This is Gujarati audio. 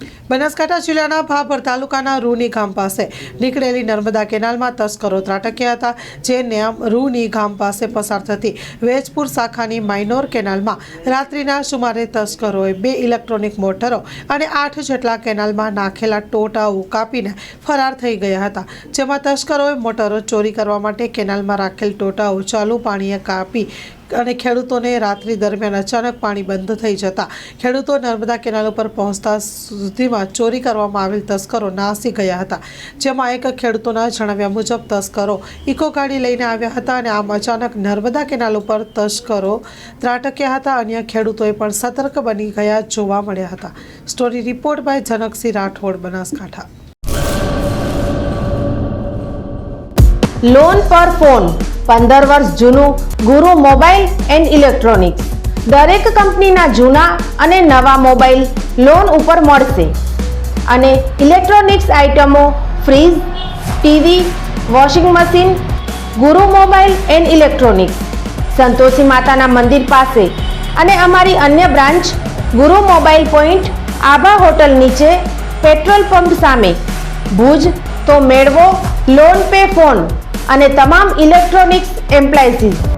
બનાસકાંઠા જિલ્લાના ભાભર તાલુકાના રૂની ગામ પાસે નીકળેલી નર્મદા કેનાલમાં તસ્કરો ત્રાટક્યા હતા, જે રૂની ગામ પાસે પસાર થતી વેજપુર શાખાની માઇનોર કેનાલમાં રાત્રિના સુમારે તસ્કરોએ 2 ઇલેક્ટ્રોનિક મોટરો અને 8 જેટલા કેનાલમાં નાખેલા ટોટાઓ કાપીને ફરાર થઈ ગયા હતા, જેમાં તસ્કરોએ મોટરો ચોરી કરવા માટે કેનાલમાં રાખેલ ટોટાઓ ચાલુ પાણીએ કાપી અને ખેડૂતોને રાત્રિ દરમિયાન અચાનક પાણી બંધ થઈ જતા ખેડૂતો નર્મદા કેનાલ ઉપર પહોંચતા સુધીમાં ચોરી કરવામાં આવેલ તસ્કરો નાસી ગયા હતા, જેમાં એક ખેડૂતોના જણાવ્યા મુજબ તસ્કરો ઇકો ગાડી લઈને આવ્યા હતા અને આમ અચાનક નર્મદા કેનાલ ઉપર તસ્કરો ત્રાટક્યા હતા. અન્ય ખેડૂતોએ પણ સતર્ક બની ગયા જોવા મળ્યા હતા. Story report by Janaksinh Rathod, Banaskantha. Loan પર ફોન 15 વર્ષ જૂનું ગુરુ મોબાઈલ એન્ડ ઇલેક્ટ્રોનિક્સ. દરેક કંપનીના જૂના અને નવા મોબાઈલ લોન ઉપર મળશે અને ઇલેક્ટ્રોનિક્સ આઇટમો ફ્રીજ, ટીવી, વોશિંગ મશીન. ગુરુ મોબાઈલ એન્ડ ઇલેક્ટ્રોનિક્સ, સંતોષી માતાના મંદિર પાસે અને અમારી અન્ય બ્રાન્ચ ગુરુ મોબાઈલ પોઈન્ટ, આભા હોટલ નીચે, પેટ્રોલ પંપ સામે, ભુજ. તો મેળવો લોન પે ફોન અને તમામ ઇલેક્ટ્રોનિક્સ એપ્લાયન્સીસ.